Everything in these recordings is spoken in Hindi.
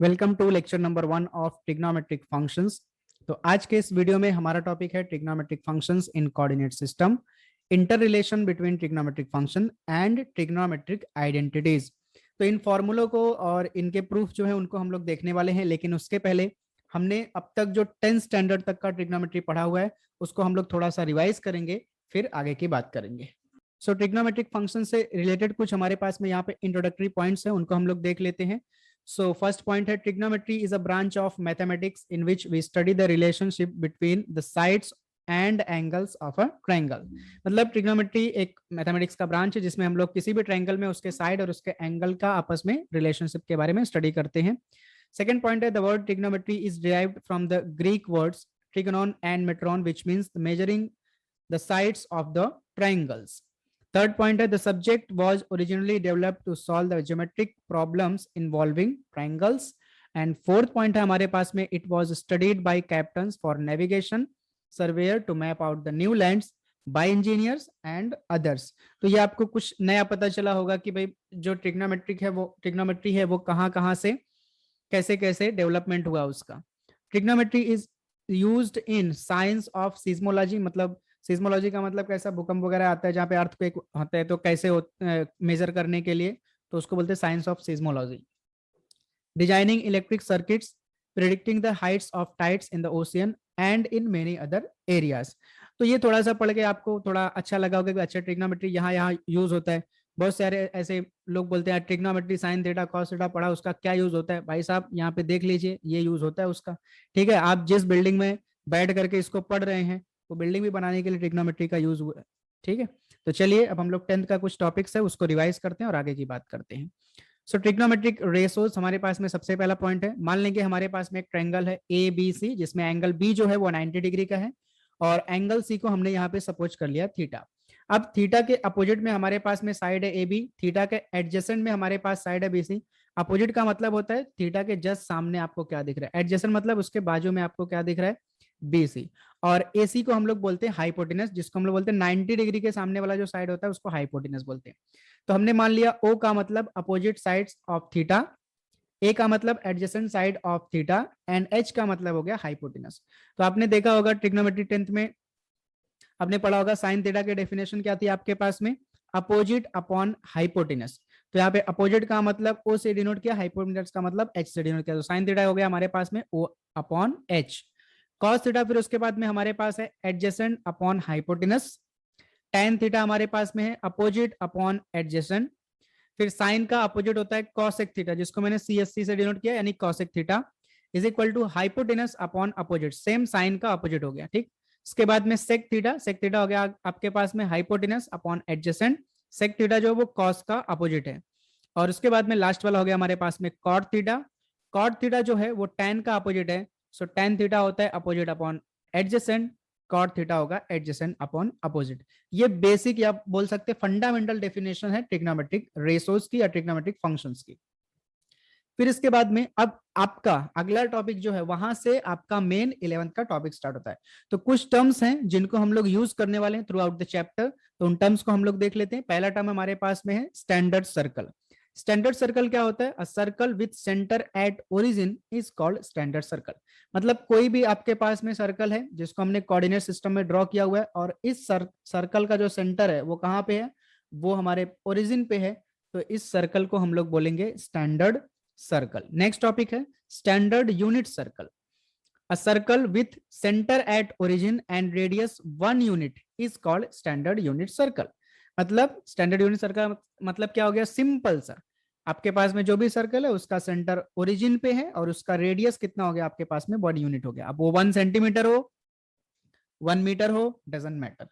Welcome to lecture number 1 of trigonometric functions. तो आज के इस वीडियो में हमारा टॉपिक है trigonometric functions in coordinate system, inter relation between trigonometric function and trigonometric identities. तो इन फॉर्मूलों को और इनके प्रूफ जो है उनको हम लोग देखने वाले हैं, लेकिन उसके पहले हमने अब तक जो 10 स्टैंडर्ड तक का ट्रिग्नोमेट्री पढ़ा हुआ है उसको हम लोग थोड़ा सा रिवाइज करेंगे, फिर आगे की बात करेंगे। सो ट्रिग्नोमेट्रिक फंक्शन से रिलेटेड कुछ हमारे पास में यहाँ पे इंट्रोडक्टरी पॉइंट्स हैं, उनको हम लोग देख लेते हैं। So first point है trigonometry is a branch of mathematics in which we study the relationship between the sides and angles of a triangle। मतलब trigonometry एक मैथमेटिक्स का ब्रांच है जिसमें हम लोग किसी भी ट्रायंगल में उसके साइड और उसके एंगल का आपस में रिलेशनशिप के बारे में स्टडी करते हैं। सेकंड पॉइंट है the word trigonometry is derived from the Greek words trigonon and metron which means measuring the sides of the triangles। Third point है the subject was originally developed to solve the geometric problems involving triangles। And fourth point है हमारे पास में it was studied by captains for navigation, surveyor to map out the new lands, by engineers and others। तो ये आपको कुछ नया पता चला होगा कि भाई जो ट्रिग्नोमेट्री है वो कहाँ से कैसे कैसे डेवलपमेंट हुआ उसका। Trigonometry is used in science of seismology. मतलब सीस्मोलॉजी का मतलब कैसा, भूकंप वगैरह आता है जहाँ पे अर्थक्वेक होता है तो कैसे मेजर करने के लिए, तो उसको बोलते हैं science of seismology. Designing electric circuits, predicting the Heights of tides in the ocean and in many other areas. तो ये थोड़ा सा पढ़ के आपको थोड़ा अच्छा लगा होगा कि अच्छा ट्रिग्नोमेट्री यहाँ यूज होता है। बहुत सारे ऐसे लोग बोलते हैं trigonometry sine theta cos theta पढ़ा, उसका क्या यूज होता है? भाई साहब यहाँ पे देख लीजिए, ये यूज होता है उसका। ठीक है, आप जिस बिल्डिंग में बैठ करके इसको पढ़ रहे हैं वो बिल्डिंग भी बनाने के लिए ट्रिग्नोमेट्री का यूज हुआ है। ठीक है, तो चलिए अब हम लोग 10th का कुछ टॉपिक्स है उसको रिवाइज करते हैं और आगे की बात करते हैं। सो ट्रिग्नोमेट्रिक रेशोज हमारे पास में सबसे पहला पॉइंट है, मान लेंगे हमारे पास में एक ट्रायंगल है ए बी सी जिसमें एंगल बी जो है वो 90 डिग्री का है और एंगल सी को हमने यहाँ पे सपोज कर लिया थीटा। अब थीटा के अपोजिट में हमारे पास में साइड है ए बी, थीटा के एडजेसेंट में हमारे पास साइड है बी सी। अपोजिट का मतलब होता है थीटा के जस्ट सामने आपको क्या दिख रहा है, एडजेसेंट मतलब उसके बाजू में आपको क्या दिख रहा है, बी सी। और एसी को हम लोग बोलते हैं हाइपोटेनस, जिसको हम लोग बोलते हैं 90 डिग्री के सामने वाला जो साइड होता है उसको हाइपोटेनस बोलते हैं। तो हमने मान लिया ओ का मतलब अपोजिट साइड्स ऑफ थीटा, ए का मतलब adjacent side of theta and H का मतलब हो गया हाइपोटेनस। तो आपने देखा होगा ट्रिग्नोमेट्री 10th में आपने पढ़ा होगा साइन थीटा की डेफिनेशन क्या थी आपके पास में, अपोजिट अपॉन हाइपोटेनस। तो यहाँ पे अपोजिट का मतलब ओ से डिनोट किया, हाइपोटेनस का मतलब एच से डिनोट किया। तो साइन थीटा हो गया हमारे पास में O upon H. Cos theta फिर उसके बाद में हमारे पास है adjacent upon hypotenuse. Tan theta हमारे पास में है अपोजिट अपॉन एडजेसेंट। फिर साइन का अपोजिट होता है कॉसेक थीटा जिसको मैंने सीएससी से डिनोट किया, यानी cosec theta is equal to hypotenuse upon opposite, same sine का अपोजिट हो गया। ठीक, इसके बाद में सेक थीटा हो गया आपके पास में hypotenuse upon adjacent. Sec theta जो वो कॉस का अपोजिट है। और उसके बाद में लास्ट वाला हो गया हमारे पास में कॉट थीटा। कॉट थीटा जो है वो टैन का अपोजिट है, सो टैन थीटा होता है opposite upon adjacent, cot theta होगा एडजेसेंट अपॉन अपोजिट। ये बेसिक या बोल सकते फंडामेंटल डेफिनेशन है ट्रिग्नोमेट्रिक रेशोज की या ट्रिग्नोमेट्रिक फंक्शंस की। फिर इसके बाद में अब आपका अगला टॉपिक जो है वहां से आपका मेन 11th का टॉपिक स्टार्ट होता है। तो कुछ टर्म्स हैं जिनको हम लोग यूज करने वाले हैं थ्रू आउट द चैप्टर, तो उन टर्म्स को हम लोग देख लेते हैं। पहला टर्म हमारे पास में है स्टैंडर्ड सर्कल। स्टैंडर्ड सर्कल क्या होता है, a circle with centre at origin is called standard circle. मतलब कोई भी आपके पास में सर्कल है जिसको हमने कोऑर्डिनेट सिस्टम में ड्रॉ किया हुआ है और इस सर्कल का जो सेंटर है वो कहाँ पे है, वो हमारे ओरिजिन पे है, तो इस सर्कल को हम लोग बोलेंगे स्टैंडर्ड सर्कल। नेक्स्ट टॉपिक है standard unit circle. A circle with centre at origin and radius 1 unit is called standard unit circle. मतलब स्टैंडर्ड यूनिट सर्कल मतलब क्या हो गया, सिंपल सा आपके पास में जो भी सर्कल है उसका सेंटर ओरिजिन पे है और उसका रेडियस कितना हो गया आपके पास में 1 यूनिट हो गया। अब वो 1 सेंटीमीटर हो 1 मीटर हो डजंट मैटर।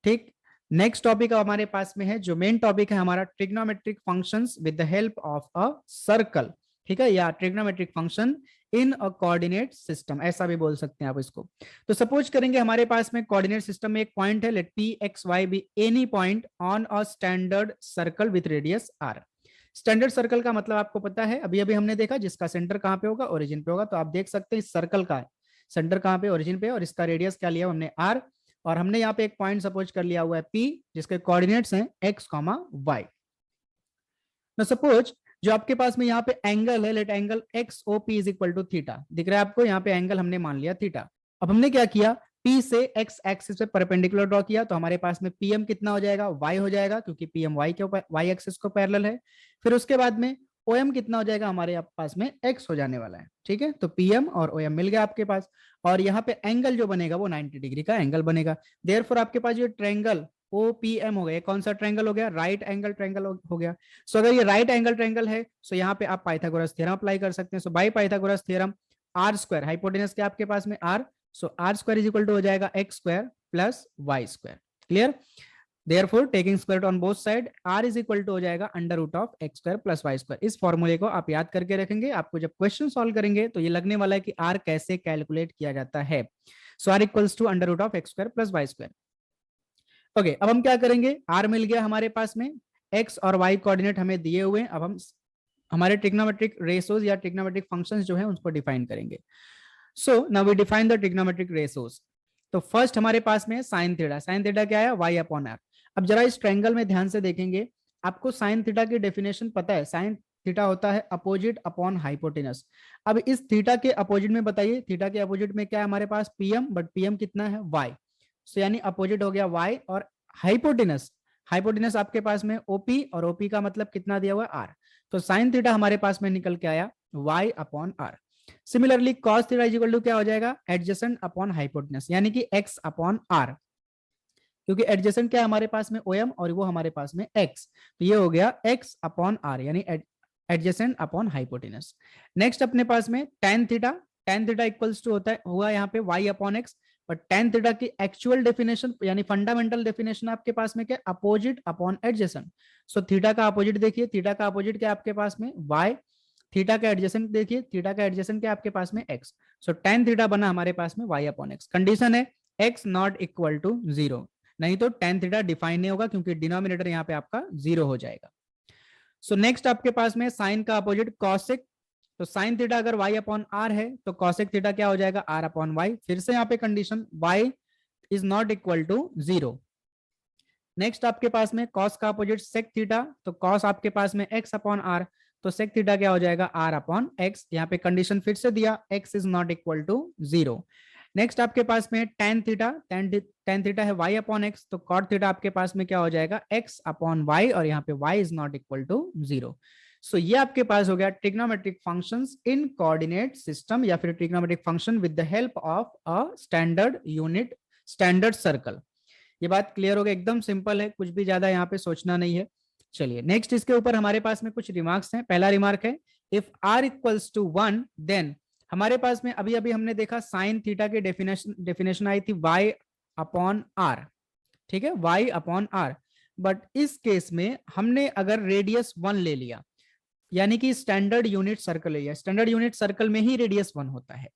ठीक, नेक्स्ट टॉपिक हमारे पास में है जो मेन टॉपिक है हमारा trigonometric functions with the help of a circle. ठीक है, या trigonometric function in a coordinate system, ऐसा भी बोल सकते हैं आप इसको। तो सपोज करेंगे हमारे पास में कोऑर्डिनेट सिस्टम में एक पॉइंट है, let P X Y be any point on a standard circle with radius R. Standard circle का मतलब आपको पता है, अभी अभी हमने देखा जिसका सेंटर कहां पे होगा, ओरिजिन पे होगा। तो आप देख सकते हैं इस सर्कल का सेंटर कहां पे, ओरिजिन पे, और इसका रेडियस क्या लिया हमने आर। और हमने यहाँ पे एक पॉइंट सपोज कर लिया हुआ है P जिसके कोऑर्डिनेट्स हैं x, y। Now suppose जो आपके पास में यहाँ पे एंगल है, let angle X O P is equal to theta, दिख रहा है आपको, यहाँ पे एंगल हमने मान लिया थीटा। अब हमने क्या किया, P से x एक्सिस पे परपेंडिकुलर ड्रॉ किया, तो हमारे पास में PM कितना हो जाएगा, y हो जाएगा, क्योंकि PM y के ऊपर y एक्सिस को पैरेलल है। फिर उसके बाद में OM कितना हो जाएगा, हमारे पास में x हो जाने वाला है, ठीक है। तो PM और OM मिल गया आपके पास, और यहाँ पे एंगल जो बनेगा वो 90 डिग्री का एंगल बनेगा। देयरफॉर आपके पास ये ट्रायंगल OPM हो गया, कौन सा ट्रायंगल हो गया, राइट एंगल ट्रायंगल हो गया। सो अगर ये राइट एंगल ट्रायंगल है, सो यहाँ पे आप पाइथागोरस थ्योरम अप्लाई कर सकते हैं। So by Pythagoras theorem R square, hypotenuse के आपके पास में r, so R square is equal to हो जाएगा X square plus Y square, clear. Therefore taking square on both side, r is equal to हो जाएगा under root of X square plus Y square. इस फॉर्मूले को आप याद करके रखेंगे, आपको जब क्वेश्चन सॉल्व करेंगे तो ये लगने वाला है कि r कैसे कैलकुलेट किया जाता है। So r equals to under root of X square plus Y square. Okay, अब हम क्या करेंगे, r मिल गया हमारे पास में, x और y कोऑर्डिनेट हमें दिए हुए हैं। अब हम हमारे ट्रिग्नोमेट्रिक रेशोज या ट्रिग्नोमेट्रिक फंक्शंस जो है उसको डिफाइन करेंगे। So now we define the trigonometric ratios. तो फर्स्ट हमारे पास में साइन थीटा, साइन थीटा क्या है, y अपॉन r। अब जरा इस ट्रायंगल में ध्यान से देखेंगे, आपको साइन थीटा की डेफिनेशन पता है, साइन थीटा होता है अपोजिट अपॉन हाइपोटेनस। अब इस थीटा के अपोजिट में बताइए, थीटा के अपोजिट में क्या है हमारे पास, पीएम, बट पीएम कितना है, y। सो यानी अपोजिट हो गया y, और हाइपोटेनस, हाइपोटेनस आपके पास में ओपी, और ओपी का मतलब कितना दिया हुआ है, r। तो साइन थीटा हमारे पास में निकल के आया y upon r। Similarly cos theta is equal to क्या हो जाएगा, एडजेसेंट अपॉन हाइपोटेनस, यानी कि x अपॉन r, क्योंकि एडजेसेंट क्या है हमारे पास में OM और वो हमारे पास में x, तो ये हो गया x अपॉन r, यानी एडजेसेंट अपॉन हाइपोटेनस। नेक्स्ट अपने पास में tan theta, tan theta equals to होता है हुआ यहाँ पे y upon x, but tan theta की एक्चुअल डेफिनेशन यानी फंडामेंटल डेफिनेशन आपके पास में क्या, opposite upon adjacent. So theta का अपोजिट देखिए, थीटा का अपोजिट क्या आपके पास में y, थीटा का एडजेसेंट देखिए, थीटा का एडजेसेंट क्या आपके पास में x। सो tan थीटा बना हमारे पास में y अपॉन x। कंडीशन है x नॉट इक्वल टू 0, नहीं तो tan थीटा डिफाइन नहीं होगा, क्योंकि डिनोमिनेटर यहाँ पे आपका 0 हो जाएगा। सो नेक्स्ट आपके पास में साइन का अपोजिट कॉसेक, तो साइन थीटा अगर y अपॉन r है तो कॉसेक थीटा क्या हो जाएगा, r अपॉन y। फिर से यहाँ पे condition y is not equal to 0। Next आपके पास में कॉस का अपोजिट सेक थीटा, तो कॉस आपके पास में x अपॉन r, तो सेक थीटा क्या हो जाएगा, r अपॉन x। यहाँ पे कंडीशन फिर से दिया, x is not equal to 0। Next आपके पास में tan थीटा, tan थीटा है y अपॉन x, तो कॉट थीटा आपके पास में क्या हो जाएगा, x अपॉन y, और यहाँ पे y is not equal to 0। So ये आपके पास हो गया trigonometric functions in coordinate system, या फिर trigonometric function with the help of a standard unit, standard circle. ये बात क्लियर हो गया, एकदम सिंपल है, कुछ भी ज्यादा यहाँ पे सोचना नहीं है। चलिए नेक्स्ट इसके ऊपर हमारे पास में कुछ रिमार्क्स हैं। पहला रिमार्क है, if r equals to 1 then हमारे पास में अभी अभी हमने देखा साइन थीटा की डेफिनेशन आई थी y अपॉन r, ठीक है, y अपॉन r। बट इस केस में हमने अगर रेडियस 1 ले लिया, यानी कि स्टैंडर्ड यूनिट सर्कल ले लिया, स्टैंडर्ड यूनिट सर्कल में ही रेडियस 1 होता है,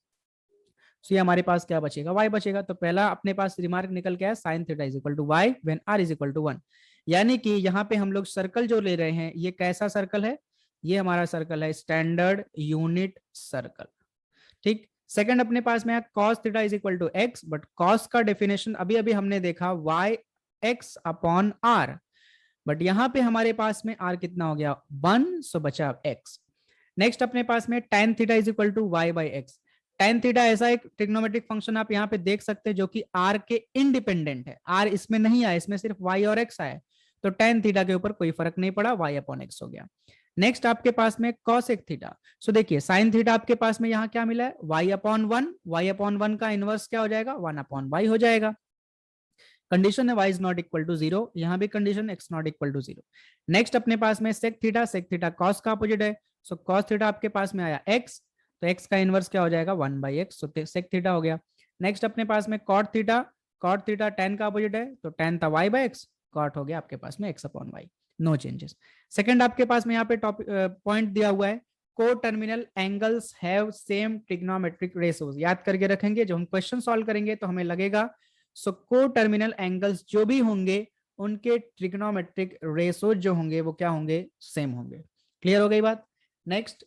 तो ये हमारे पास क्या बचेगा, y बचेगा। तो पहला अपने पास रिमार्क निकल के आया, sine theta is equal to y when r is equal to 1, यानी कि यहाँ पे हम लोग सर्कल जो ले रहे हैं ये कैसा सर्कल है, ये हमारा सर्कल है स्टैंडर्ड यूनिट सर्कल, ठीक। सेकंड अपने पास में है cos theta is equal to x, but cos का डेफिनेशन अभी अभी हमने देखा y x upon r, but यहाँ पे हमारे पास में r कितना हो गया 1, सो बचा x। नेक्स्ट अपने पास में tan theta is equal to y by x। tan theta ऐसा एक ट्रिग्नोमेट्रिक फंक्शन आप यहाँ पे देख सकते हैं जो कि r के इंडिपेंडेंट है, r इसमें नहीं आया, इसमें सिर्फ y और x आया, तो tan थीटा के ऊपर कोई फर्क नहीं पड़ा, y अपॉन x हो गया। नेक्स्ट आपके पास में cosec थीटा, सो देखिए साइन थीटा आपके पास में यहाँ क्या मिला है, y अपॉन 1, y अपॉन 1 का इनवर्स क्या हो जाएगा, 1 अपॉन y हो जाएगा। कंडीशन है y is not equal to 0, यहाँ भी condition x not equal to 0। Next अपने पास में सेक थीटा cos का अपोजिट है, सो cos थीटा आपके पास में आया x, तो x का इनवर्स क्या हो जाएगा 1 by x, so sec theta हो गया। नेक्स्ट अपने पास में cot थीटा tan का अपोजिट है, तो tan था y बाई x, cot हो गया आपके पास में x upon y, no changes. Second आपके पास में यहाँ पे टॉपिक पॉइंट दिया हुआ है, को terminal angles have same trigonometric ratios, याद करके रखेंगे, जब हम क्वेश्चन सॉल्व करेंगे तो हमें लगेगा सो को टर्मिनल एंगल्स जो भी होंगे उनके ट्रिग्नोमेट्रिक रेशोज जो होंगे वो क्या होंगे, सेम होंगे। क्लियर हो गई बात। नेक्स्ट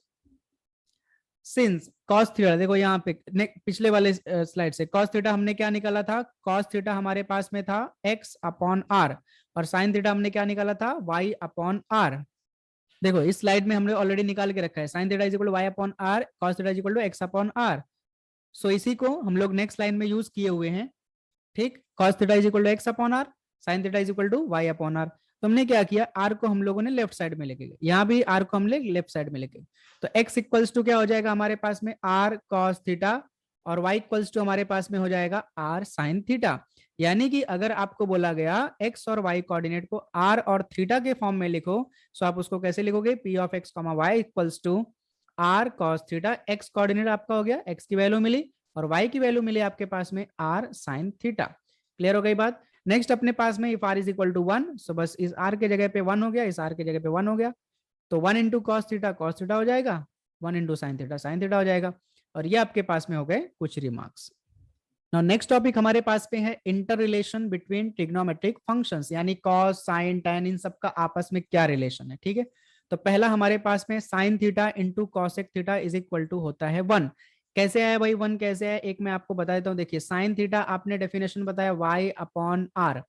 सिंस cos थीटा, देखो यहाँ पे पिछले वाले स्लाइड से cos थीटा हमने क्या निकाला था, cos थीटा हमारे पास में था x अपॉन r, और sin थीटा हमने क्या निकाला था y अपॉन r। देखो इस स्लाइड में हमने ऑलरेडी निकाल के रखा है sine theta is equal to Y upon R, cos theta is equal to x upon R. So इसी को हम लोग नेक्स्ट लाइन में यूज किए हुए हैं, ठीक। Cos theta is equal to x upon r, sine theta is equal to Y upon r. तो हमने क्या किया, आर को हम लोगों ने लेफ्ट साइड में लेके गए, यहाँ भी आर को हम लेफ्ट साइड में लेके गए। तो एक्स इक्वल्स टू क्या हो जाएगा हमारे पास में, आर कॉस थीटा, और वाई इक्वल्स टू हमारे पास में हो जाएगा आर साइन थीटा। यानी कि अगर आपको बोला गया एक्स और वाई कोऑर्डिनेट को आर और थीटा के फॉर्म में लिखो, सो आप उसको कैसे लिखोगे, p of x comma y equals to r cos theta. X coordinate आपका हो गया, एक्स की वैल्यू मिली, और y की वैल्यू मिली आपके पास में r sin थीटा। क्लियर हो गई बात। नेक्स्ट अपने पास में if r is equal to 1, so बस इस r के जगह पे 1 हो गया, इस r के जगह पे 1 हो गया, तो 1 इंटू कॉस थीटा हो जाएगा, 1 इंटू साइन थीटा हो जाएगा। और ये आपके पास में हो गए कुछ रिमार्क्स। नाउ नेक्स्ट टॉपिक हमारे पास पे है inter relation between trigonometric functions, यानी कॉस साइन टैन इन सब का आपस में क्या रिलेशन है, ठीक है। तो पहला हमारे पास में sine theta into cosec theta is equal to होता है 1। कैसे आया भाई 1, कैसे आया, एक मैं आपको बता देता हूँ। देखिए साइन थीटा आपने डेफिनेशन बताया y upon r,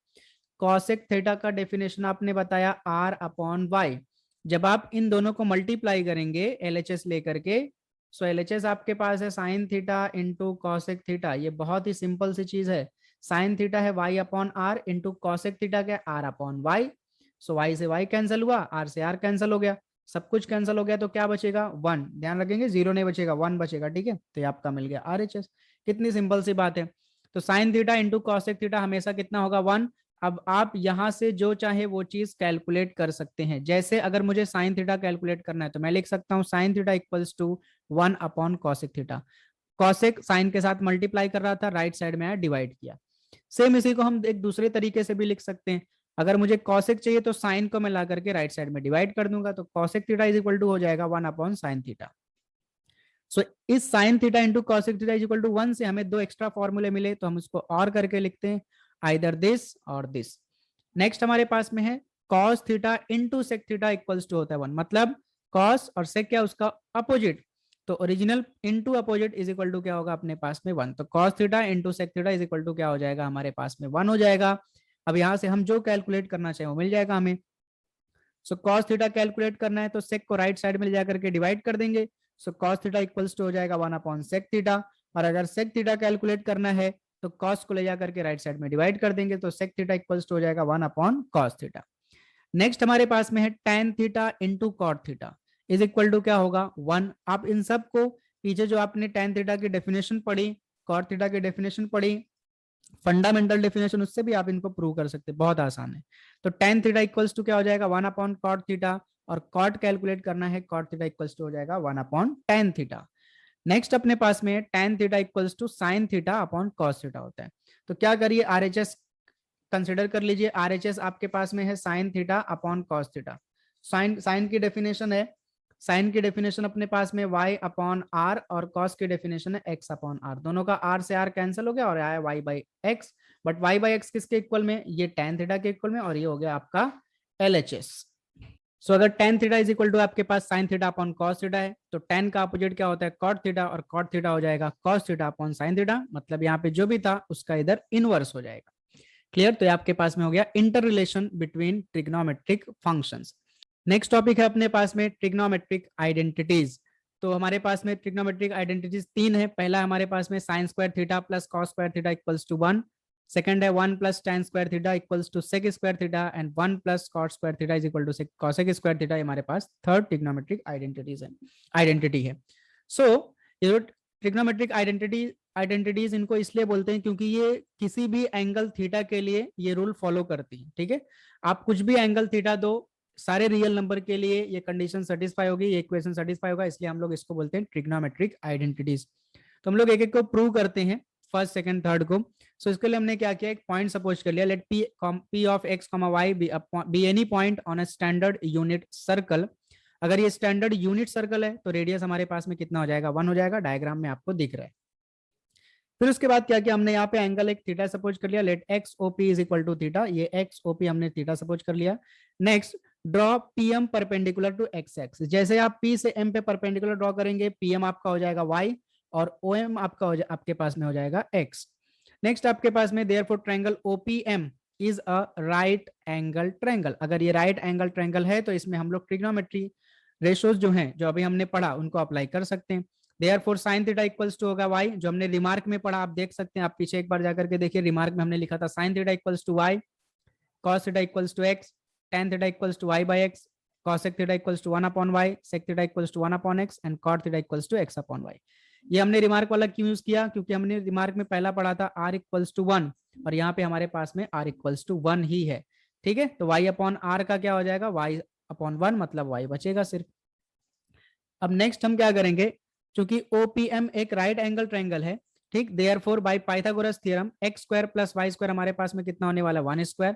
cosec theta का डेफिनेशन आपने बताया r अपॉन y। जब आप इन दोनों को मल्टीप्लाई करेंगे LHS लेकर के, सो LHS आपके पास है sine theta into cosec theta. ये बहुत ही सिंपल सी चीज है, साइन थीटा है y upon r into cosec theta क्या r upon y। So y से y कैंसिल हुआ, r से r कैंसिल हो गया, सब कुछ कैंसिल हो गया, तो क्या बचेगा 1। ध्यान रखेंगे 0 नहीं बचेगा, 1 बचेगा, ठीक है। तो ये आपका मिल गया RHS। कितनी सिंपल सी बात है। तो sign theta into cosec theta हमेशा कितना होगा 1। अब आप यहां से जो चाहे वो चीज कैलकुलेट कर सकते हैं। जैसे अगर मुझे साइन थीटा कैलकुलेट करना है तो मैं लिख सकता हूँ sine theta equals to 1 upon cosec theta. Cosec sine के साथ मल्टीप्लाई कर रहा था, राइट साइड में आया, डिवाइड किया। सेम इसी को हम एक दूसरे तरीके से भी लिख सकते हैं। अगर मुझे कॉसेक चाहिए तो साइन को मैं ला करके राइट साइड में डिवाइड कर दूंगा, तो cosec theta is equal to हो जाएगा 1 अपॉन साइन थीटा। सो इस sine theta into cosec theta is equal to 1 से हमें दो एक्स्ट्रा फॉर्मूले मिले, तो हम उसको और करके लिखते हैं, आइदर दिस और दिस। नेक्स्ट हमारे पास में है cos theta into sec theta equals to होता है 1, मतलब कॉस और सेक क्या उसका अपोजिट, तो original into opposite is equal to क्या होगा अपने पास में 1। तो cos theta into sec theta is equal to क्या हो जाएगा हमारे पास में 1 हो जाएगा। अब यहां से हम जो कैलकुलेट करना चाहे वो मिल जाएगा हमें। सो कॉस थीटा कैलकुलेट करना है तो सेक को राइट साइड में ले जाकर के डिवाइड कर देंगे, so cos theta equals to हो जाएगा 1 अपॉन सेक थीटा। और अगर सेक थीटा कैलकुलेट करना है तो कॉस को ले जाकर के राइट साइड में डिवाइड कर देंगे, तो सेक थीटा इक्वल्स टू हो जाएगा 1 अपॉन कॉस थीटा। नेक्स्ट हमारे पास में है tan theta into cot theta is equal to क्या होगा 1। आप इन सब को पीछे जो आपने tan थीटा की डेफिनेशन पढ़ी, कॉट थीटा की डेफिनेशन पढ़ी, फंडामेंटल डेफिनेशन, उससे भी आप इनको प्रूव कर सकते हैं, बहुत आसान है। तो tan थीटा इक्वल्स टू क्या हो जाएगा 1 अपॉन कॉट थीटा, और कॉट कैलकुलेट करना है, कॉट थीटा इक्वल्स टू हो जाएगा 1 अपॉन tan थीटा। नेक्स्ट अपने पास में tan theta equals to sine theta upon cos theta होता है। तो क्या करिए RHS कंसिडर कर लीजिए, RHS आपके पास में है sine theta upon cos theta. Sine की डेफिनेशन है, साइन की डेफिनेशन अपने पास में y अपॉन आर, और कॉस की डेफिनेशन है x अपॉन आर। दोनों का r से r कैंसिल हो गया और आया y बाई एक्स। बट y बाई एक्स किसके इक्वल में, ये tan थीटा के इक्वल में, और ये हो गया आपका LHS। सो अगर tan theta is equal to आपके पास sine theta upon cos theta है, तो tan का अपोजिट क्या होता है कॉट थीटा, और कॉट थीटा हो जाएगा cos theta upon sine theta, मतलब यहाँ पे जो भी था उसका इधर इनवर्स हो जाएगा। क्लियर। तो ये आपके पास में हो गया inter relation between trigonometric functions. Next topic है अपने पास में ट्रिग्नोमेट्रिक आइडेंटिटीज। तो हमारे पास में ट्रिग्नोमेट्रिक आइडेंटिटीज 3 है। पहला हमारे पास में sine square theta plus cos square theta equals to 1। Second है 1 plus tan square theta equals to sec square theta, and 1 plus cot square theta is equal to cosec square theta. हमारे पास थर्ड ट्रिग्नोमेट्रिक आइडेंटिटी है। सो ये जो ट्रिग्नोमेट्रिक आइडेंटिटीज इनको इसलिए बोलते हैं क्योंकि ये किसी भी एंगल थीटा के लिए ये रूल फॉलो करती है, ठीक है। आप कुछ भी एंगल थीटा दो, सारे रियल नंबर के लिए ये कंडीशन सेटिस्फाई होगी, ये इक्वेशन सेटिस्फाई होगा, इसलिए हम लोग इसको बोलते हैं ट्रिग्नोमेट्रिक आइडेंटिटीज। तो हम लोग एक एक को प्रूव करते हैं, फर्स्ट सेकंड थर्ड को। सो इसके लिए हमने क्या किया, एक पॉइंट सपोज कर लिया, let p of x, y be any point on a standard unit circle. अगर ये स्टैंडर्ड यूनिट सर्कल है तो रेडियस हमारे पास में कितना हो जाएगा 1 हो जाएगा, डायग्राम में आपको दिख रहा है। फिर उसके बाद क्या किया हमने, यहाँ पे एंगल एक थीटा सपोज कर लिया, let x OP is equal to theta, ये एक्स ओपी हमने थीटा सपोज कर लिया। Next draw PM perpendicular to x x. जैसे आप पी से एम पे परपेंडिकुलर ड्रॉ करेंगे, पीएम आपका हो जाएगा वाई, और ओएम आपका आपके पास में हो जाएगा एक्स। नेक्स्ट आपके पास में therefore triangle OPM is a right angle triangle. अगर ये राइट एंगल ट्रायंगल है तो इसमें हम लोग ट्रिग्नोमेट्री रेशोज जो हैं, जो अभी हमने पढ़ा, उनको अप्लाई कर सकते हैं। Therefore sin theta equals to होगा y, जो हमने रिमार्क में पढ़ा, आप देख सकते हैं, आप पीछे एक बार जाकर के देखिए, रिमार्क में हमने लिखा था sin theta equals to y, cos theta equals to x, tan theta equals to y by x, cosec theta equals to 1 upon y, sec theta equals to 1 upon x and cot theta equals to x upon y। ये हमने रिमार्क वाला क्यों यूज किया? क्योंकि हमने रिमार्क में पहला पढ़ा था r इक्वल्स टू 1, और यहाँ पे हमारे पास में r इक्वल्स टू 1 ही है। ठीक है, तो y अपॉन r का क्या हो जाएगा? y अपॉन 1, मतलब y बचेगा सिर्फ। अब नेक्स्ट हम क्या करेंगे, क्योंकि OPM एक राइट एंगल ट्रायंगल है, ठीक, therefore by Pythagoras theorem x square plus y square हमारे पास में कितना होने वाला है? 1 स्क्वायर।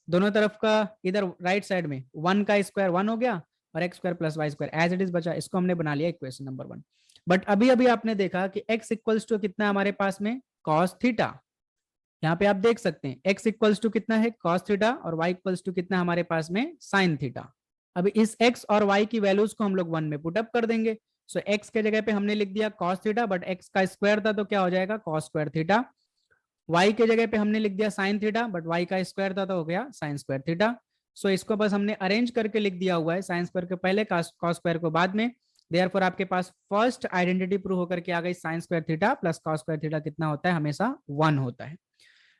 दोनों तरफ का इधर राइट साइड में 1 का स्क्वायर 1 हो गया, और x square plus y square as it is बचा, इसको हमने बना लिया इक्वेशन नंबर 1। बट अभी अभी आपने देखा कि x इक्वल्स टू कितना हमारे पास में? cos theta. यहाँ पे आप देख सकते हैं x इक्वल्स टू कितना है? cos थीटा, और y इक्वल्स टू कितना हमारे पास में? sin theta. अब इस x और y की वैल्यूज को हम लोग 1 में पुट अप कर देंगे। सो x के जगह पे हमने लिख दिया cos थीटा, बट x का स्क्वायर था तो क्या हो जाएगा? cos square theta. y के जगह पे हमने लिख दिया sin थीटा, बट y का स्क्वायर था तो हो गया sin स्क्वायर थीटा। सो इसको बस हमने अरेंज करके लिख दिया हुआ है, sin स्क्वायर के पहले, cos स्क्वायर को बाद में। देयरफॉर आपके पास फर्स्ट आइडेंटिटी प्रूव होकर के आ गई, sin square theta plus cos square theta कितना होता है? हमेशा 1 होता है।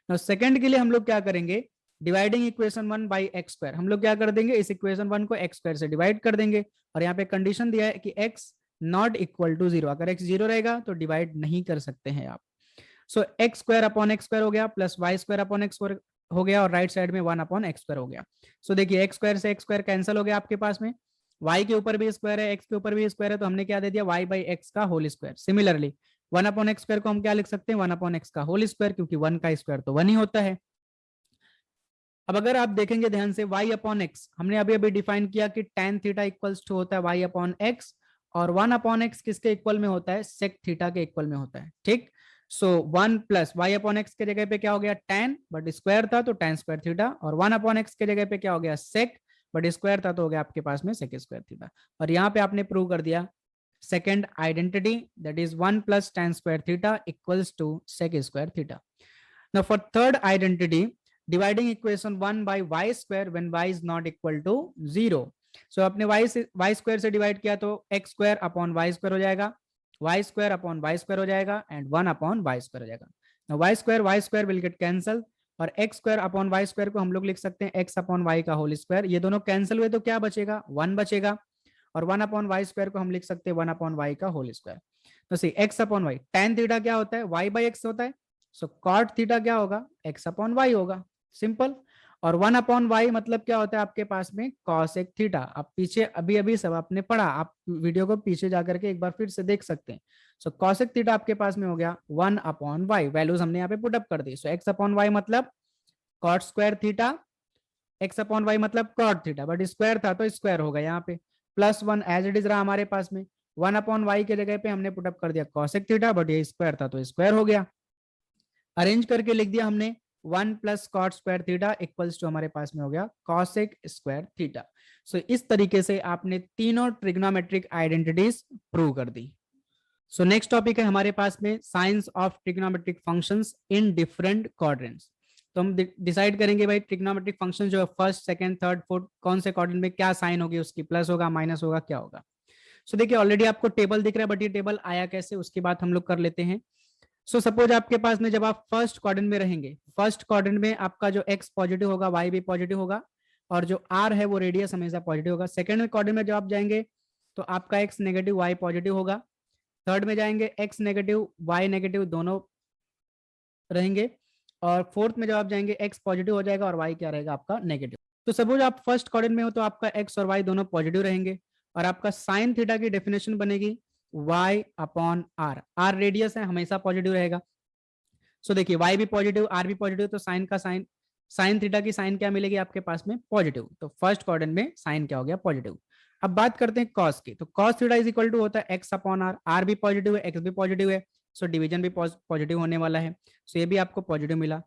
नाउ सेकंड के लिए हम लोग क्या करेंगे? Dividing equation 1 by x square, हम लोग क्या कर देंगे? इस इक्वेशन 1 को एक्स स्क्वायर से डिवाइड कर देंगे, और यहाँ पे कंडीशन दिया है कि x नॉट इक्वल टू 0, अगर x 0 रहेगा तो डिवाइड नहीं कर सकते हैं आप। So X square upon x square हो गया, plus Y square upon x square हो गया, और राइट साइड में 1 अपॉन एक्स स्क्वायर हो गया। सो देखिए, एक्स स्क्वायर से एक्स स्क्वायर कैंसिल हो गया आपके पास में, y के ऊपर भी स्क्वायर है, x के ऊपर भी स्क्वायर है, तो हमने क्या दे दिया? y बाई एक्स का whole square. Similarly 1 upon x square को हम क्या लिख सकते हैं? 1 अपॉन एक्स का होल स्क्वायर, क्योंकि 1 का स्क्वायर तो 1 ही होता है। अब अगर आप देखेंगे ध्यान से, y अपॉन एक्स हमने अभी अभी डिफाइन किया कि tan थीटा इक्वल्स टू होता है y अपॉन एक्स, और 1 अपॉन एक्स किसके इक्वल में होता है? सेक थीटा के इक्वल में होता है। ठीक, सो 1 प्लस y अपॉन एक्स के जगह पे क्या हो गया? tan, बट स्क्वायर था तो tan स्क्वायर थीटा, और 1 अपॉन एक्स के जगह पे क्या हो गया? सेक, बट स्क्वायर था तो हो गया आपके पास में सेक स्क्वायर थीटा। और यहाँ पे आपने प्रूव कर दिया second identity, that is 1 plus tan square theta equals to sec square theta. Now for third identity, dividing equation 1 by y square when y is not equal to 0. So अपने y square से divide किया तो x square upon y square हो जाएगा, y square upon y square हो जाएगा, and 1 upon y square हो जाएगा। Now y square will get cancel, और x square upon y square को हम लोग लिख सकते हैं x upon y का होल स्क्वायर। ये दोनों कैंसिल हुए तो क्या बचेगा? 1 बचेगा, और 1 अपॉन वाई स्क्वायर को हम लिख सकते हैं 1 अपॉन वाई का होल स्क्वायर। तो सी x upon y, tan theta क्या होता है? y बाई एक्स होता है, सो कॉट थीटा क्या होगा? x अपॉन वाई होगा, सिंपल। और 1 अपॉन वाई मतलब क्या होता है आपके पास में? Cosec theta. आप पीछे अभी अभी सब आपने पढ़ा, आप वीडियो को पीछे जाकर के एक बार फिर से देख सकते हैं। सो कॉसेक थीटा आपके पास में हो गया 1 अपॉन वाई, वैल्यूज हमने यहाँ पे पुट अप कर दी। सो x अपॉन वाई मतलब cot square theta, x upon y मतलब कॉट थीटा, बट स्क्वायर था तो स्क्वायर होगा यहाँ पे, प्लस 1 एज इट इज रहा हमारे पास में। 1 अपॉन वाई के जगह पे हमने पुट अप कर दिया कॉसेक थीटा, बट ये स्क्वायर था तो स्क्वायर हो गया। अरेंज करके लिख दिया हमने 1 plus cot square theta equals to हमारे पास में हो गया कॉसेक स्क्वायर थीटा। सो इस तरीके से आपने तीनों ट्रिग्नोमेट्रिक आइडेंटिटीज प्रूव कर दी। सो नेक्स्ट टॉपिक है हमारे पास में science of trigonometric functions in different quadrants. तो हम डिसाइड करेंगे भाई ट्रिग्नोमेट्रिक फंक्शन जो है फर्स्ट, सेकंड, थर्ड, फोर्थ कौन से क्वाड्रेंट में क्या साइन होगी उसकी, प्लस होगा, माइनस होगा, क्या होगा। सो देखिए ऑलरेडी आपको टेबल दिख रहा है, बट ये टेबल आया कैसे उसकी बात हम लोग कर लेते हैं। सो सपोज आपके पास में जब आप फर्स्ट क्वाड्रेंट में रहेंगे, फर्स्ट क्वाड्रेंट में आपका जो एक्स पॉजिटिव होगा, वाई भी पॉजिटिव होगा, और जो आर है वो रेडियस हमेशा पॉजिटिव होगा। सेकंड क्वाड्रेंट में जब आप जाएंगे तो आपका एक्स नेगेटिव, वाई पॉजिटिव होगा। थर्ड में जाएंगे एक्स नेगेटिव, वाई नेगेटिव दोनों रहेंगे, और फोर्थ में जब आप जाएंगे एक्स पॉजिटिव हो जाएगा और वाई क्या रहेगा आपका? नेगेटिव। तो सपोज आप फर्स्ट क्वाड्रेंट में हो तो आपका एक्स और वाई दोनों पॉजिटिव रहेंगे, और आपका साइन थीटा की डेफिनेशन बनेगी y upon r. R radius है, हमेशा पॉजिटिव रहेगा। सो देखिए y भी पॉजिटिव, आर भी पॉजिटिव, तो साइन का साइन, साइन थीटा की साइन क्या मिलेगी आपके पास में? पॉजिटिव। तो फर्स्ट क्वाड्रेंट में साइन क्या हो गया? पॉजिटिव। अब बात करते हैं कॉस की, तो cos theta is equal to होता है एक्स अपॉन आर। आर भी पॉजिटिव है, एक्स भी पॉजिटिव है, सो डिवीजन भी पॉजिटिव होने वाला है, सो ये भी आपको पॉजिटिव मिला।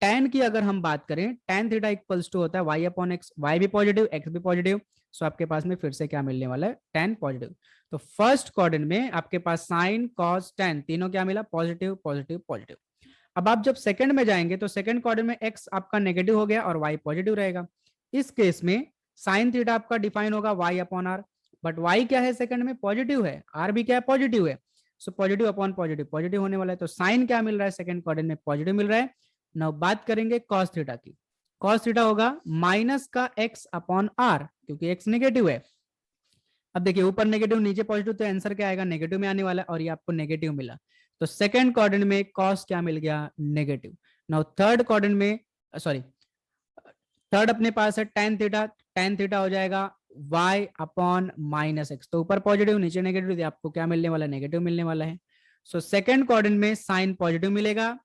tan की अगर हम बात करें, tan थीटा इक्वल्स टू होता है y अपॉन एक्स। वाई भी पॉजिटिव, एक्स भी पॉजिटिव, सो आपके पास में फिर से क्या मिलने वाला है? tan positive. तो फर्स्ट क्वाड्रेंट में आपके पास साइन, कॉस, tan तीनों क्या मिला? Positive, positive, positive. अब आप जब सेकंड में जाएंगे तो सेकंड क्वाड्रेंट में x आपका नेगेटिव हो गया और y पॉजिटिव रहेगा। इस केस में साइन थीटा आपका डिफाइन होगा y upon r, but y क्या है सेकंड में, पॉजिटिव है, r भी क्या है, पॉजिटिव है। So positive upon positive positive होने वाला है, तो साइन क्या मिल रहा है सेकंड क्वाड्रेंट में, पॉजिटिव मिल रहा है। नाउ बात करेंगे कॉस थीटा की। कॉस थीटा होगा माइनस का x अपॉन r, क्योंकि x नेगेटिव है। अब देखिए ऊपर नेगेटिव नीचे पॉजिटिव, तो आंसर क्या आएगा, नेगेटिव में आने वाला है, और ये आपको नेगेटिव मिला। तो सेकंड क्वाड्रेंट में कॉस क्या मिल गया, नेगेटिव। नाउ थर्ड क्वाड्रेंट में, सॉरी थर्ड अपने पास है tan थीटा हो जाएगा y अपॉन माइनस एक्स। तो ऊपर पॉजिटिव नीचे नेगेटिव, तो आपको क्या मिलने वाला है, नेगेटिव मिलने वाला है। सो सेकंड क्वाड्रेंट में साइन पॉजिटिव मिलेगा,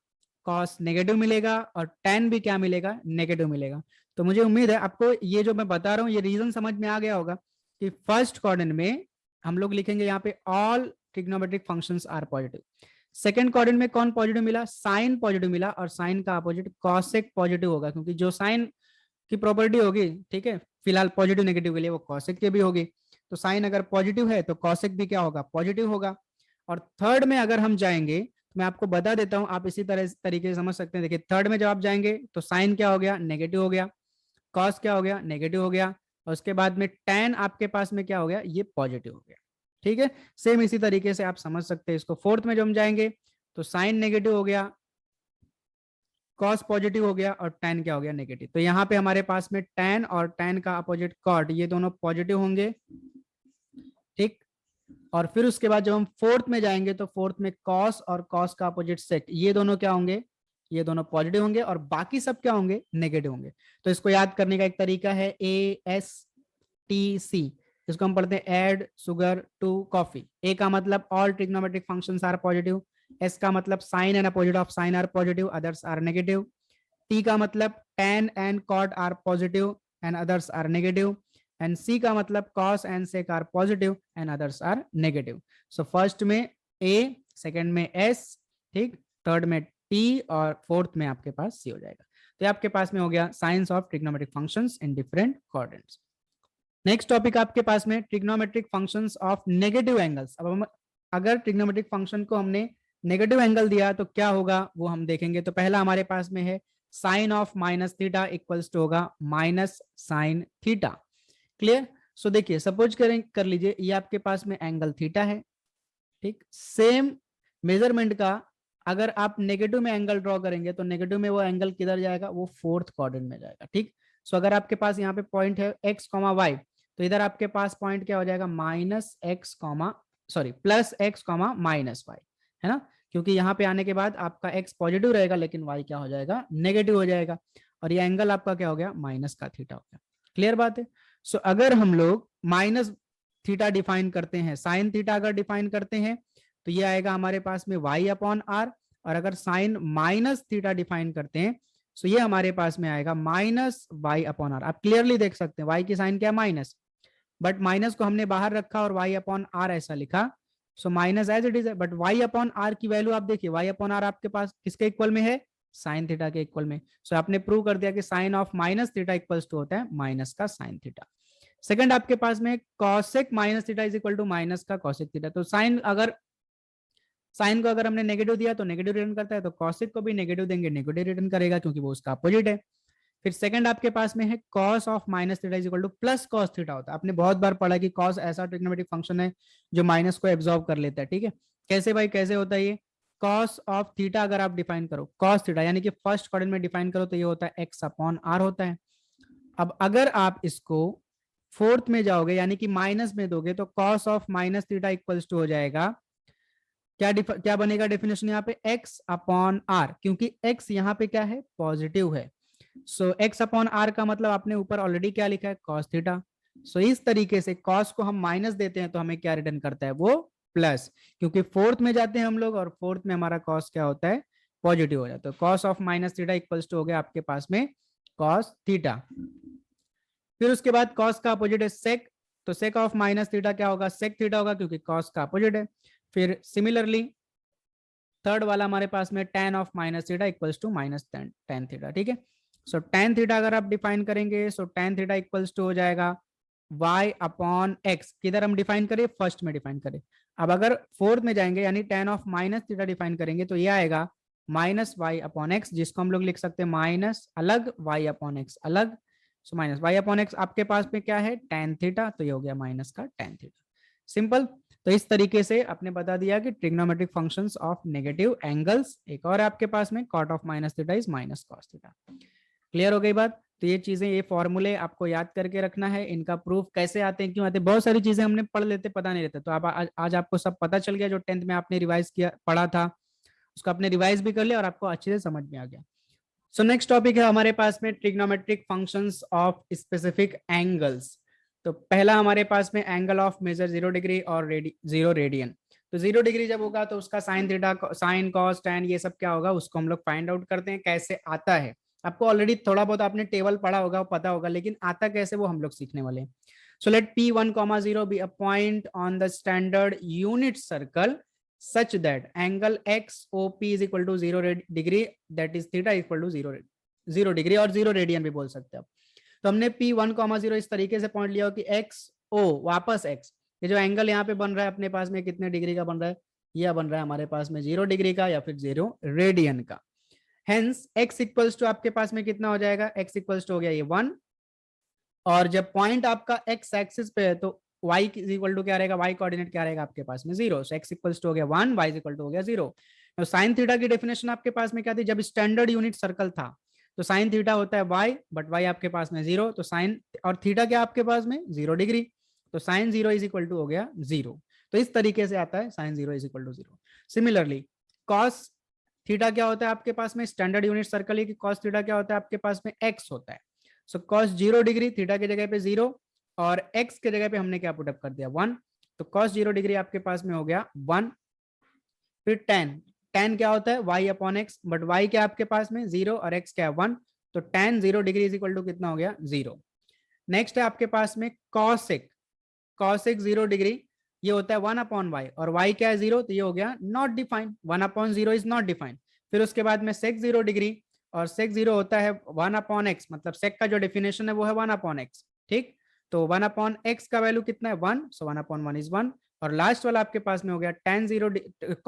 कॉस नेगेटिव मिलेगा, और tan भी क्या मिलेगा, नेगेटिव मिलेगा। तो मुझे उम्मीद है आपको ये जो मैं बता रहा हूँ ये रीजन समझ में आ गया होगा कि फर्स्ट क्वाड्रेंट में हम लोग लिखेंगे यहाँ पे all trigonometric functions are positive. Second quadrant में कौन पॉजिटिव मिला, साइन पॉजिटिव मिला, और साइन का अपोजिट कॉसेक पॉजिटिव होगा, क्योंकि जो साइन की प्रॉपर्टी होगी, ठीक है, फिलहाल पॉजिटिव नेगेटिव के लिए वो कॉसेक के भी होगी। तो साइन अगर पॉजिटिव है तो कॉसेक भी क्या होगा, पॉजिटिव होगा। और थर्ड में अगर हम जाएंगे, मैं आपको बता देता हूं, आप इसी तरह तरीके से समझ सकते हैं। देखिए थर्ड में जब आप जाएंगे तो साइन क्या हो गया, नेगेटिव हो गया, कॉस क्या हो गया, नेगेटिव हो गया, और उसके बाद में tan आपके पास में क्या हो गया, ये पॉजिटिव हो गया। ठीक है, सेम इसी तरीके से आप समझ सकते हैं इसको। फोर्थ में जब हम जाएंगे तो साइन नेगेटिव हो गया, कॉस पॉजिटिव हो गया, और tan क्या हो गया, नेगेटिव। तो यहाँ पे हमारे पास में tan और tan का अपोजिट कॉट, ये दोनों पॉजिटिव होंगे, ठीक। और फिर उसके बाद जब हम फोर्थ में जाएंगे तो फोर्थ में कॉस और कॉस का अपोजिट सेक, ये दोनों क्या होंगे, ये दोनों पॉजिटिव होंगे, और बाकी सब क्या होंगे, नेगेटिव होंगे। तो इसको याद करने का एक तरीका है ASTC, इसको हम पढ़ते हैं add sugar to coffee. A का मतलब all trigonometric functions are positive, S का मतलब sine and opposite of sine are positive, others are negative, T का मतलब tan and cot are positive and others are negative, and C का मतलब cos and sec are positive and others are negative. So first में A, सेकंड में S, ठीक, थर्ड में T, और फोर्थ में आपके पास C हो जाएगा। तो ये आपके पास में हो गया science of trigonometric functions in different quadrants. Next topic आपके पास में trigonometric functions of negative angles. अब हम अगर ट्रिग्नोमेट्रिक फंक्शन को हमने नेगेटिव एंगल दिया तो क्या होगा वो हम देखेंगे। तो पहला हमारे पास में है sine of minus theta equals to होगा minus sine theta. Clear. So देखिए सपोज कर लीजिए ये आपके पास में एंगल थीटा है, ठीक। सेम मेजरमेंट का अगर आप नेगेटिव में एंगल ड्रॉ करेंगे तो नेगेटिव में वो एंगल किधर जाएगा, वो फोर्थ क्वाड्रेंट में जाएगा, ठीक। सो अगर आपके पास यहाँ पे पॉइंट है x, y, तो इधर आपके पास पॉइंट क्या हो जाएगा, minus x plus x minus y, है ना, क्योंकि यहाँ पे आने के बाद आपका x पॉजिटिव रहेगा लेकिन y क्या हो जाएगा, नेगेटिव हो जाएगा, और ये एंगल आपका क्या हो गया, माइनस का थीटा हो गया। क्लियर बात है। सो अगर हम लोग माइनस थीटा डिफाइन करते हैं, साइन थीटा अगर डिफाइन करते हैं तो ये आएगा हमारे पास में y अपॉन आर, और अगर साइन माइनस थीटा डिफाइन करते हैं तो ये हमारे पास में आएगा माइनस y अपॉन आर। आप क्लियरली देख सकते हैं y की साइन क्या है, माइनस, बट माइनस को हमने बाहर रखा और y अपॉन आर ऐसा लिखा, so minus as it is है, बट y अपॉन आर की वैल्यू आप देखिए, y अपॉन आर आपके पास किसके इक्वल में है, साइन थीटा के इक्वल में। सो आपने प्रूव कर दिया कि sine of minus theta equals to होता है माइनस का साइन थीटा। सेकंड आपके पास में cosec minus theta is equal to minus का कॉसेक थीटा। तो साइन को अगर हमने नेगेटिव दिया तो नेगेटिव रिटर्न करता है, तो कॉसेक को भी नेगेटिव देंगे, नेगेटिव रिटर्न करेगा क्योंकि वो उसका अपोजिट है। फिर सेकंड आपके पास में है cos of minus theta is equal two plus cos theta होता है। आपने बहुत बार पढ़ा कि कॉस ऐसा ट्रिग्नोमेट्रिक फंक्शन है जो माइनस को एब्जॉर्ब कर लेता है, ठीक है। कैसे भाई, कैसे होता है ये, कॉस ऑफ थीटा अगर आप डिफाइन करो, कॉस थीटा यानी कि फर्स्ट क्वाड्रेंट में डिफाइन करो तो ये होता है एक्स अपॉन आर होता है। अब अगर आप इसको फोर्थ में जाओगे यानी कि माइनस में दोगे तो cos of minus theta equals to हो जाएगा, क्या बनेगा डेफिनेशन यहाँ पे, x अपॉन आर, क्योंकि x यहाँ पे क्या है, पॉजिटिव है। सो x अपॉन आर का मतलब आपने ऊपर ऑलरेडी क्या लिखा है, कॉस थीटा। सो इस तरीके से कॉस को हम माइनस देते हैं तो हमें क्या रिटर्न करता है, वो प्लस, क्योंकि फोर्थ में जाते हैं हम लोग और फोर्थ में हमारा कॉस क्या होता है, पॉजिटिव हो जाता है। तो cos of minus theta equals to हो गया आपके पास में कॉस थीटा। फिर उसके बाद कॉस का अपोजिट है सेक, तो सेक ऑफ माइनस थीटा क्या होगा, सेक थीटा होगा क्योंकि कॉस का अपोजिट है। फिर सिमिलरली थर्ड वाला हमारे पास में tan of minus theta equals to minus tan theta, ठीक है। सो tan थीटा अगर आप डिफाइन करेंगे so tan theta equals to हो जाएगा y अपॉन x, किधर हम डिफाइन करें, फर्स्ट में डिफाइन करें। अब अगर फोर्थ में जाएंगे यानी tan of minus theta define करेंगे तो ये आएगा माइनस y अपॉन एक्स, जिसको हम लोग लिख सकते हैं माइनस अलग y अपॉन एक्स अलग। So minus y upon x आपके पास में क्या है tan थीटा, तो ये हो गया माइनस का tan थीटा। सिंपल। तो इस तरीके से आपने बता दिया कि trigonometric functions of negative angles, एक और आपके पास में cot of minus theta is minus cos theta. Clear हो गई बात। तो ये चीजें, ये फॉर्मूले आपको याद करके रखना है, इनका प्रूफ कैसे आते हैं, क्यों आते हैं, बहुत सारी चीजें हमने पढ़ लेते पता नहीं रहता। तो आप आज आपको सब पता चल गया, जो 10th में आपने रिवाइज किया पढ़ा था उसको आपने रिवाइज भी कर लिया और आपको अच्छे से समझ में आ गया। सो नेक्स्ट टॉपिक है हमारे पास में trigonometric functions of specific angles. तो पहला हमारे पास में एंगल ऑफ मेजर 0 डिग्री और 0 रेडियन। तो 0 डिग्री जब होगा तो उसका sine theta, sine cos tan ये सब क्या होगा उसको हम लोग फाइंड आउट करते हैं कैसे आता है। आपको ऑलरेडी थोड़ा बहुत आपने टेबल पढ़ा होगा, पता होगा, लेकिन आता कैसे वो हम लोग सीखने वाले हैं। So let P1, 0 be a point on the standard unit circle such that angle XOP is equal to 0 degree, that is theta equal to 0 degree और 0 रेडियन भी बोल सकते हैं आप। तो हमने P1, 0 इस तरीके से पॉइंट लिया कि XO वापस X, ये जो एंगल यहाँ पे बन रहा है अपने पास में कितने डिग्री का बन रहा है, यह बन रहा है हमारे पास में 0 डिग्री का या फिर 0 रेडियन का। हेंस x इक्वल्स टू आपके पास में कितना हो जाएगा, x इक्वल्स टू हो गया ये 1, और जब पॉइंट आपका x एक्सिस पे है तो y इक्वल टू क्या रहेगा, y कोऑर्डिनेट क्या रहेगा आपके पास में 0, सो x इक्वल्स टू हो गया 1, y इक्वल टू हो गया 0। तो साइन थीटा की डेफिनेशन आपके पास में क्या थी, जब स्टैंडर्ड यूनिट सर्कल था तो साइन थीटा होता है y, बट y आपके पास में 0, तो साइन और थीटा क्या आपके पास में 0 डिग्री, तो साइन 0 इज इक्वल टू हो गया 0। तो इस तरीके से आता है sine 0 is equal to 0। Similarly cos theta क्या होता है आपके पास में, स्टैंडर्ड यूनिट सर्कल है कि कॉस थीटा क्या होता है आपके पास में x होता है। सो कॉस 0 डिग्री, थीटा की जगह पे 0 और x के जगह पे हमने क्या पुटअप कर दिया 1, तो कॉस 0 डिग्री आपके पास में हो गया 1। फिर tan क्या होता है y upon x, but y क्या आपके पास में 0 और x क्या है 1, तो tan 0 degree is equal to कितना हो गया 0। नेक्स्ट है आपके पास में cosec 0 डिग्री, ये होता है 1 अपॉन वाई, और y क्या है 0, तो ये हो गया not defined, 1 upon 0 is not defined. फिर उसके बाद में sec 0 डिग्री, और sec 0 होता है 1 अपॉन एक्स, मतलब sec का जो डेफिनेशन है वो है 1 अपॉन एक्स, ठीक। तो 1 अपॉन एक्स का वैल्यू कितना है 1, सो 1 अपॉन 1 इज 1। और लास्ट वाला आपके पास में हो गया tan 0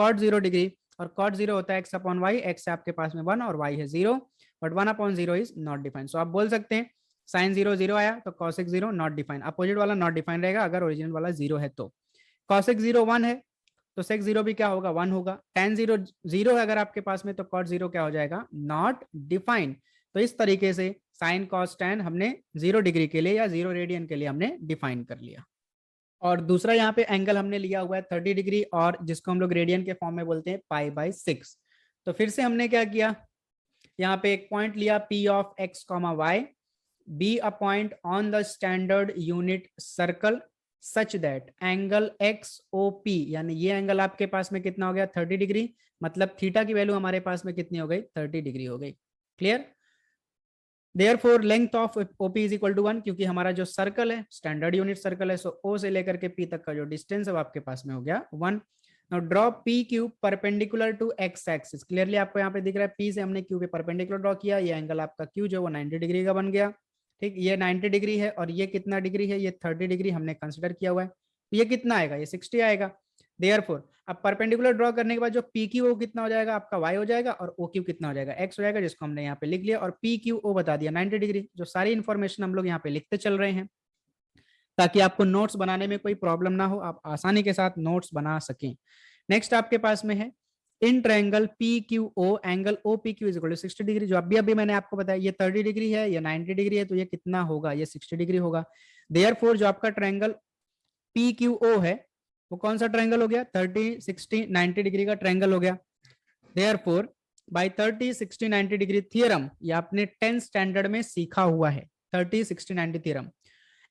cot 0 डिग्री, और cot 0 होता है x अपॉन वाई, एक्स आपके पास में 1 और y है 0, but 1 upon 0 is not defined. So आप बोल सकते हैं साइन 0 0 आया तो cosec 0 नॉट डिफाइंड, अपोजिट वाला नॉट डिफाइंड रहेगा अगर ओरिजिनल वाला 0 है तो। cosec 0 1 है तो sec 0 भी क्या होगा 1 होगा। tan 0 0 है अगर आपके पास में तो cot 0 क्या हो जाएगा नॉट डिफाइंड। तो इस तरीके से साइन कॉस tan हमने 0 डिग्री के लिए या 0 रेडियन के लिए हमने डिफाइन कर लिया। और दूसरा यहाँ पे एंगल हमने लिया हुआ है 30 डिग्री, और जिसको हम लोग रेडियन के फॉर्म में बोलते हैं π/6। तो फिर से हमने क्या किया, यहाँ पे एक पॉइंट लिया P of x, y, be a point on the standard unit circle such that angle XOP, यानी ये एंगल आपके पास में कितना हो गया 30 डिग्री, मतलब थीटा की वैल्यू हमारे पास में कितनी हो गई 30 डिग्री हो गई। Clear. Therefore length of OP is equal to 1, क्योंकि हमारा जो सर्कल है स्टैंडर्ड यूनिट सर्कल है, सो O से लेकर के P तक का जो डिस्टेंस है वो आपके पास में हो गया 1। Now draw PQ perpendicular to x axis. Clearly आपको यहाँ पे दिख रहा है P से हमने Q पे परपेंडिकुलर ड्रॉ किया, ये एंगल आपका Q जो वो 90 डिग्री का बन गया, ठीक। ये 90 डिग्री है और ये कितना डिग्री है, ये 30 डिग्री हमने कंसिडर किया हुआ है, तो ये कितना आएगा, ये 60 आएगा। देयरफॉर अब परपेंडिकुलर ड्रॉ करने के बाद जो PQ कितना हो जाएगा आपका y हो जाएगा, और OQ कितना हो जाएगा x हो जाएगा, जिसको हमने यहाँ पे लिख लिया, और PQO बता दिया 90 डिग्री। जो सारी इंफॉर्मेशन हम लोग यहाँ पे लिखते चल रहे हैं ताकि आपको नोट्स बनाने में कोई प्रॉब्लम ना हो, आप आसानी के साथ नोट्स बना सकें। नेक्स्ट आपके पास में है in triangle PQO angle OPQ is equal to 60 degree. जो अभी मैंने आपको बताया ये 30 डिग्री है, ये 90 डिग्री है, तो ये कितना होगा, ये 60 डिग्री होगा। देयरफॉर जो आपका ट्रायंगल PQO है वो कौन सा ट्रायंगल हो गया, 30 60 90 डिग्री का ट्रायंगल हो गया। देयरफॉर बाय 30 60 90 डिग्री थ्योरम, ये आपने 10th स्टैंडर्ड में सीखा हुआ है 30 60 90 थ्योरम।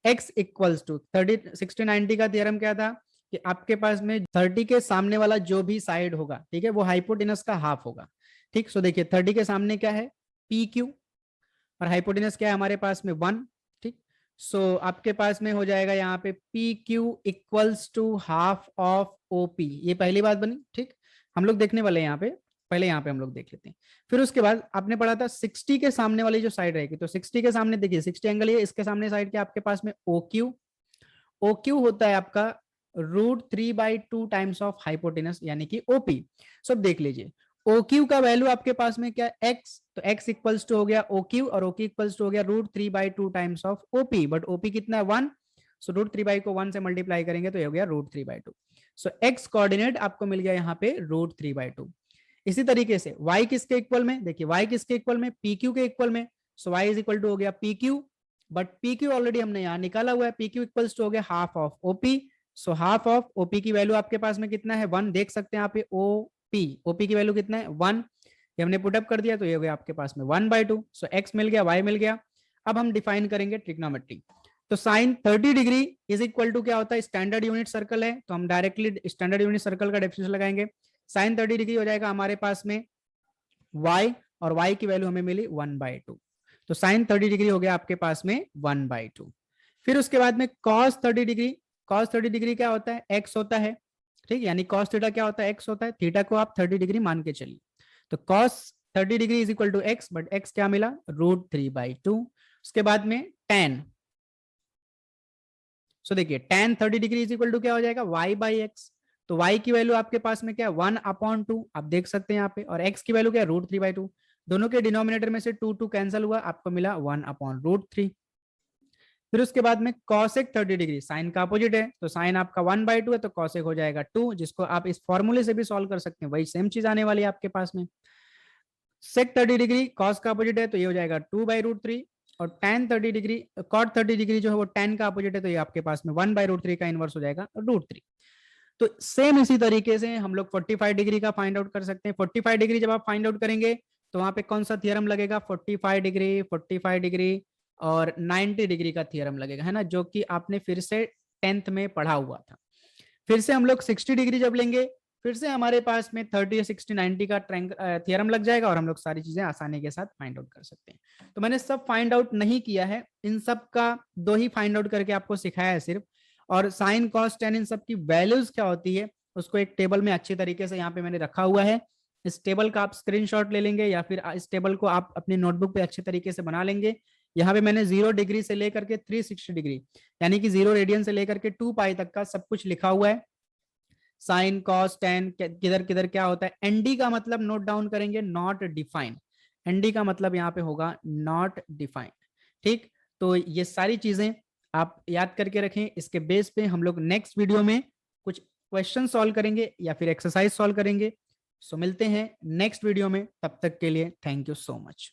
x इक्वल्स टू 30 60 90 का थ्योरम क्या था कि आपके पास में 30 के सामने वाला जो भी साइड होगा, ठीक है, वो हाइपोटेनस का हाफ होगा, ठीक। सो देखिए 30 के सामने क्या है PQ, और हाइपोटेनस क्या है हमारे पास में 1, ठीक। सो आपके पास में हो जाएगा यहाँ पे PQ equals to half of OP, ये पहली बात बनी, ठीक। हम लोग देखने वाले हैं यहाँ पे, पहले यहाँ पे हम लोग देख लेते हैं। फिर उसके बाद आपने पढ़ा था 60 के सामने वाली जो साइड रहेगी, तो 60 के सामने देखिए 60 एंगल है, इसके सामने साइड के आपके पास में OQ होता है आपका √3/2 टाइम्स ऑफ हाइपोटेनस यानी कि OP। सब देख लीजिए OQ का वैल्यू आपके पास में क्या x, तो x इक्वल्स टू हो गया OQ और OQ इक्वल्स टू हो गया √3/2 times of OP, but OP कितना है 1, सो √3 को 1 से मल्टीप्लाई करेंगे तो ये हो गया √3/2। सो x कोऑर्डिनेट आपको मिल गया यहाँ पे √3/2। इसी तरीके से y किसके इक्वल में, देखिए y किसके इक्वल में, PQ के इक्वल में, सो y इज इक्वल टू हो गया PQ, बट PQ ऑलरेडी हमने यहाँ निकाला हुआ है, PQ इक्वल्स टू हो गया half of OP, so half of OP की वैल्यू आपके पास में कितना है 1, देख सकते हैं यहाँ पे OP की वैल्यू कितना है 1, ये हमने पुटअप कर दिया तो ये हो गया आपके पास में 1/2, सो x मिल गया, y मिल गया। अब हम डिफाइन करेंगे ट्रिग्नोमेट्री, तो sine 30 degree is equal to क्या होता है, स्टैंडर्ड यूनिट सर्कल है, तो हम डायरेक्टली स्टैंडर्ड यूनिट सर्कल का डेफिनेशन लगाएंगे। साइन 30 डिग्री हो जाएगा हमारे पास में y, और y की वैल्यू हमें मिली 1/2, तो साइन 30 डिग्री हो गया आपके पास में 1/2। फिर उसके बाद में cos 30 डिग्री, cos 30 डिग्री क्या होता है, x होता है, ठीक, यानी cos थीटा क्या होता है, x होता है, थीटा को आप 30 डिग्री मान के चलिए, तो cos 30 degree is equal to x, but x क्या मिला √3/2। उसके बाद में tan, सो देखिए tan 30 degree is equal to क्या हो जाएगा y/x, तो y की वैल्यू आपके पास में क्या 1/2, आप देख सकते हैं यहाँ पे, और x की वैल्यू क्या है √3/2, दोनों के डिनोमिनेटर में से 2 कैंसिल हुआ, आपको मिला 1/√3। फिर उसके बाद में cosec 30 डिग्री, साइन का अपोजिट है, तो साइन आपका 1/2 है, तो cosec हो जाएगा 2, जिसको आप इस फॉर्मूले से भी सॉल्व कर सकते हैं, वही सेम चीज आने वाली है आपके पास में। sec 30 डिग्री cos का अपोजिट है, तो ये हो जाएगा 2/√3, और tan 30 डिग्री cot 30 डिग्री जो है वो tan का अपोजिट है, तो ये आपके पास में 1/√3 का इनवर्स हो जाएगा √3। तो सेम इसी तरीके से हम लोग 45 डिग्री का फाइंड आउट कर सकते हैं। 45 डिग्री जब आप फाइंड आउट करेंगे तो वहां पे कौन सा थियरम लगेगा, 45 डिग्री और 90 डिग्री का थियरम लगेगा, है ना, जो कि आपने फिर से 10th में पढ़ा हुआ था। फिर से हम लोग 60 डिग्री जब लेंगे, फिर से हमारे पास में 30, 60, 90 का थियरम लग जाएगा, और हम लोग सारी चीजें आसानी के साथ फाइंड आउट कर सकते हैं। तो मैंने सब फाइंड आउट नहीं किया है, इन सब का 2 ही फाइंड आउट करके आपको सिखाया है सिर्फ, और साइन कॉस टेन इन सब की वैल्यूज क्या होती है उसको एक टेबल में अच्छी तरीके से यहाँ पे मैंने रखा हुआ है। इस टेबल का आप स्क्रीनशॉट ले लेंगे, या फिर इस टेबल को आप अपने नोटबुक पे अच्छे तरीके से बना लेंगे। यहाँ पे मैंने 0 डिग्री से लेकर के 360 डिग्री, यानी कि 0 रेडियन से लेकर के 2 पाई तक का सब कुछ लिखा हुआ है। साइन कॉस टेन किधर किधर क्या होता है, एनडी का मतलब नोट डाउन करेंगे, नॉट डिफाइंड, एनडी का मतलब यहाँ पे होगा नॉट डिफाइंड, ठीक। तो ये सारी चीजें आप याद करके रखें, इसके बेस पे हम लोग नेक्स्ट वीडियो में कुछ क्वेश्चन सॉल्व करेंगे या फिर एक्सरसाइज सॉल्व करेंगे। सो मिलते हैं नेक्स्ट वीडियो में, तब तक के लिए थैंक यू सो मच।